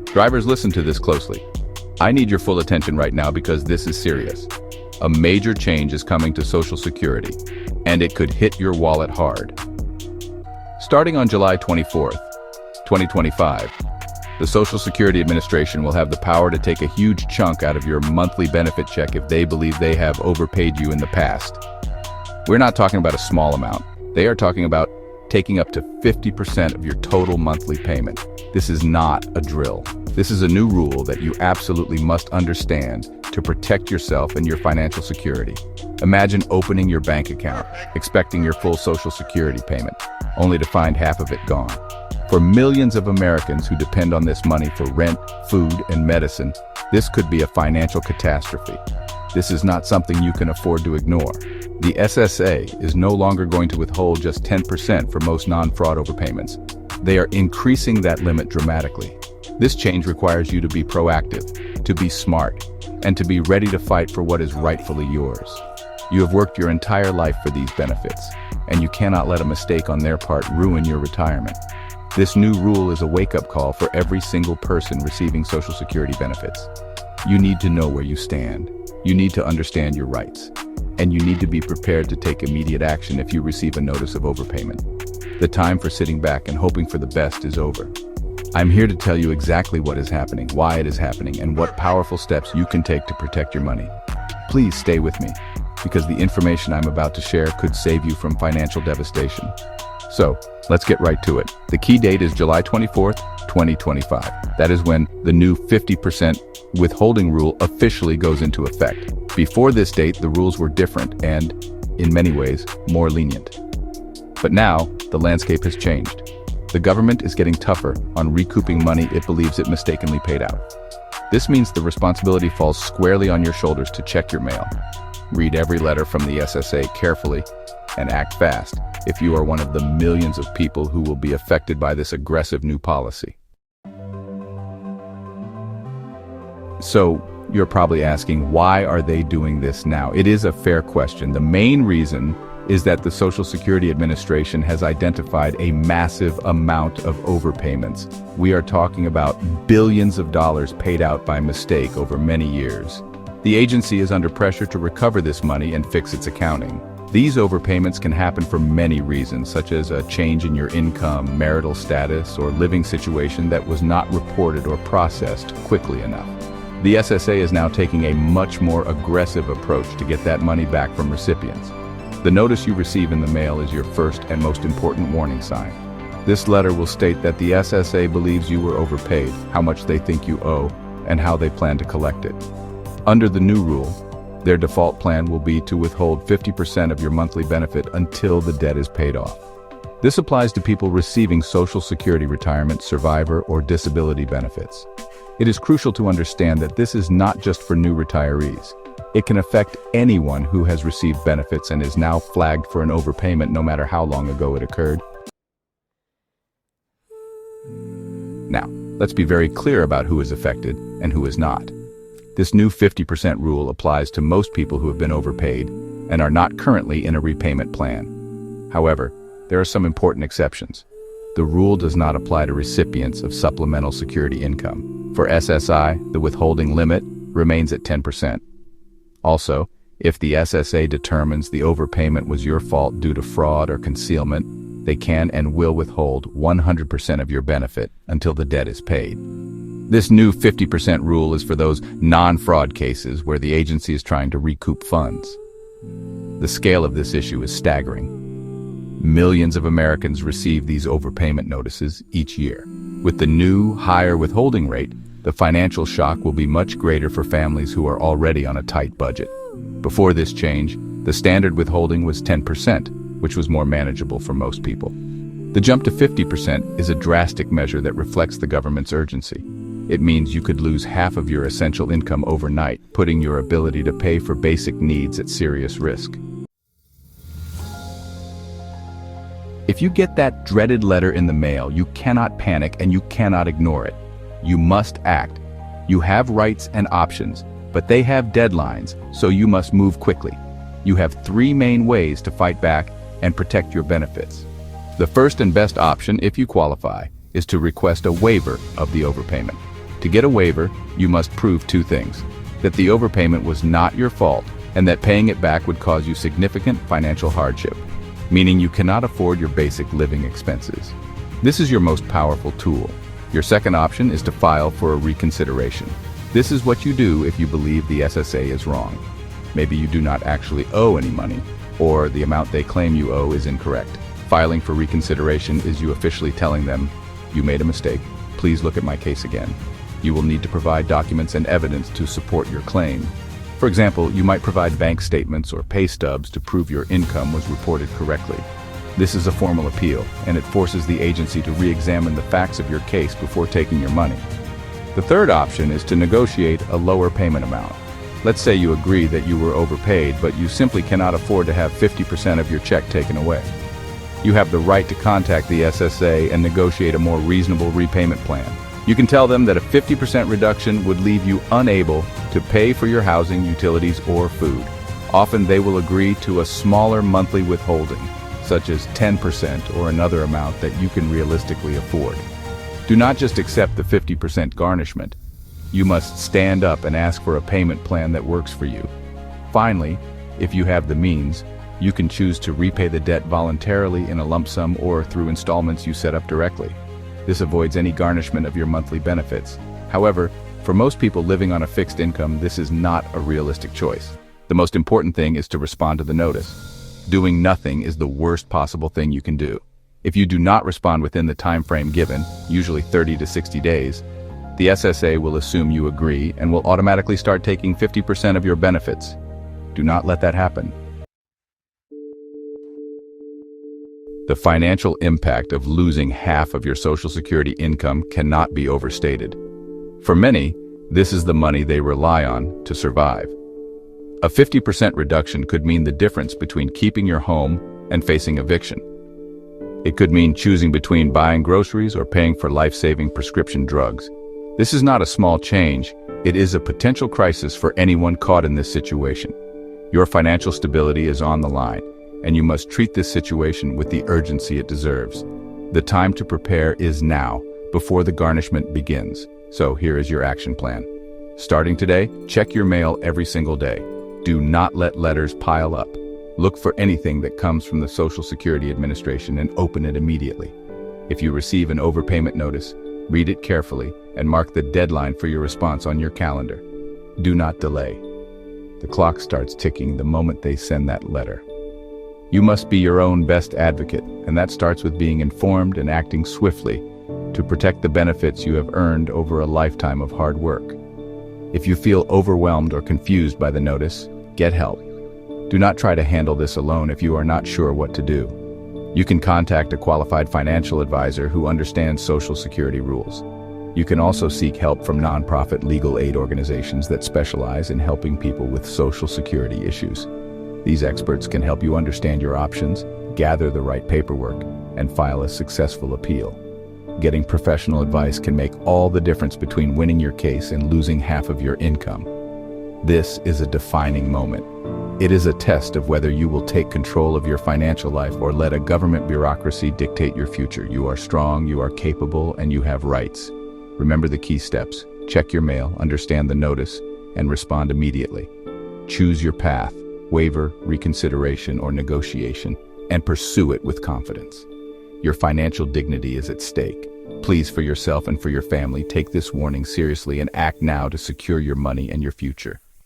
Drivers, listen to this closely. I need your full attention right now because this is serious. A major change is coming to Social Security, and it could hit your wallet hard. Starting on July 24th, 2025, the Social Security Administration will have the power to take a huge chunk out of your monthly benefit check if they believe they have overpaid you in the past. We're not talking about a small amount. They are talking about taking up to 50% of your total monthly payment. This is not a drill. This is a new rule that you absolutely must understand to protect yourself and your financial security. Imagine opening your bank account, expecting your full Social Security payment, only to find half of it gone. For millions of Americans who depend on this money for rent, food, and medicine, this could be a financial catastrophe. This is not something you can afford to ignore. The SSA is no longer going to withhold just 10% for most non-fraud overpayments. They are increasing that limit dramatically. This change requires you to be proactive, to be smart, and to be ready to fight for what is rightfully yours. You have worked your entire life for these benefits, and you cannot let a mistake on their part ruin your retirement. This new rule is a wake-up call for every single person receiving Social Security benefits. You need to know where you stand. You need to understand your rights. And you need to be prepared to take immediate action if you receive a notice of overpayment. The time for sitting back and hoping for the best is over. I'm here to tell you exactly what is happening, why it is happening, and what powerful steps you can take to protect your money. Please stay with me, because the information I'm about to share could save you from financial devastation. So, let's get right to it. The key date is July 24th, 2025. That is when the new 50% withholding rule officially goes into effect. Before this date, the rules were different and, in many ways, more lenient. But now, the landscape has changed. The government is getting tougher on recouping money it believes it mistakenly paid out. This means the responsibility falls squarely on your shoulders to check your mail. Read every letter from the SSA carefully and act fast if you are one of the millions of people who will be affected by this aggressive new policy. So, you're probably asking, why are they doing this now? It is a fair question. The main reason is that the Social Security Administration has identified a massive amount of overpayments. We are talking about billions of dollars paid out by mistake over many years. The agency is under pressure to recover this money and fix its accounting. These overpayments can happen for many reasons, such as a change in your income, marital status, or living situation that was not reported or processed quickly enough. The SSA is now taking a much more aggressive approach to get that money back from recipients. The notice you receive in the mail is your first and most important warning sign. This letter will state that the SSA believes you were overpaid, how much they think you owe, and how they plan to collect it. Under the new rule, their default plan will be to withhold 50% of your monthly benefit until the debt is paid off. This applies to people receiving Social Security retirement, survivor, or disability benefits. It is crucial to understand that this is not just for new retirees. It can affect anyone who has received benefits and is now flagged for an overpayment no matter how long ago it occurred. Now, let's be very clear about who is affected and who is not. This new 50% rule applies to most people who have been overpaid and are not currently in a repayment plan. However, there are some important exceptions. The rule does not apply to recipients of supplemental security income. For SSI, the withholding limit remains at 10%. Also, if the SSA determines the overpayment was your fault due to fraud or concealment, they can and will withhold 100% of your benefit until the debt is paid. This new 50% rule is for those non-fraud cases where the agency is trying to recoup funds. The scale of this issue is staggering. Millions of Americans receive these overpayment notices each year. With the new, higher withholding rate, the financial shock will be much greater for families who are already on a tight budget. Before this change, the standard withholding was 10%, which was more manageable for most people. The jump to 50% is a drastic measure that reflects the government's urgency. It means you could lose half of your essential income overnight, putting your ability to pay for basic needs at serious risk. If you get that dreaded letter in the mail, you cannot panic and you cannot ignore it. You must act. You have rights and options, but they have deadlines, so you must move quickly. You have three main ways to fight back and protect your benefits. The first and best option, if you qualify, is to request a waiver of the overpayment. To get a waiver, you must prove two things: that the overpayment was not your fault and that paying it back would cause you significant financial hardship, meaning you cannot afford your basic living expenses. This is your most powerful tool. Your second option is to file for a reconsideration. This is what you do if you believe the SSA is wrong. Maybe you do not actually owe any money, or the amount they claim you owe is incorrect. Filing for reconsideration is you officially telling them, "You made a mistake. Please look at my case again." You will need to provide documents and evidence to support your claim. For example, you might provide bank statements or pay stubs to prove your income was reported correctly. This is a formal appeal, and it forces the agency to re-examine the facts of your case before taking your money. The third option is to negotiate a lower payment amount. Let's say you agree that you were overpaid, but you simply cannot afford to have 50% of your check taken away. You have the right to contact the SSA and negotiate a more reasonable repayment plan. You can tell them that a 50% reduction would leave you unable to pay for your housing, utilities, or food. Often they will agree to a smaller monthly withholding, such as 10% or another amount that you can realistically afford. Do not just accept the 50% garnishment. You must stand up and ask for a payment plan that works for you. Finally, if you have the means, you can choose to repay the debt voluntarily in a lump sum or through installments you set up directly. This avoids any garnishment of your monthly benefits. However, for most people living on a fixed income, this is not a realistic choice. The most important thing is to respond to the notice. Doing nothing is the worst possible thing you can do. If you do not respond within the time frame given, usually 30 to 60 days, the SSA will assume you agree and will automatically start taking 50% of your benefits. Do not let that happen. The financial impact of losing half of your Social Security income cannot be overstated. For many, this is the money they rely on to survive. A 50% reduction could mean the difference between keeping your home and facing eviction. It could mean choosing between buying groceries or paying for life-saving prescription drugs. This is not a small change. It is a potential crisis for anyone caught in this situation. Your financial stability is on the line, and you must treat this situation with the urgency it deserves. The time to prepare is now, before the garnishment begins. So here is your action plan. Starting today, check your mail every single day. Do not let letters pile up. Look for anything that comes from the Social Security Administration and open it immediately. If you receive an overpayment notice, read it carefully and mark the deadline for your response on your calendar. Do not delay. The clock starts ticking the moment they send that letter. You must be your own best advocate, and that starts with being informed and acting swiftly to protect the benefits you have earned over a lifetime of hard work. If you feel overwhelmed or confused by the notice, get help. Do not try to handle this alone if you are not sure what to do. You can contact a qualified financial advisor who understands Social Security rules. You can also seek help from nonprofit legal aid organizations that specialize in helping people with Social Security issues. These experts can help you understand your options, gather the right paperwork, and file a successful appeal. Getting professional advice can make all the difference between winning your case and losing half of your income. This is a defining moment. It is a test of whether you will take control of your financial life or let a government bureaucracy dictate your future. You are strong, you are capable, and you have rights. Remember the key steps. Check your mail, understand the notice, and respond immediately. Choose your path, waiver, reconsideration, or negotiation, and pursue it with confidence. Your financial dignity is at stake. Please, for yourself and for your family, take this warning seriously and act now to secure your money and your future.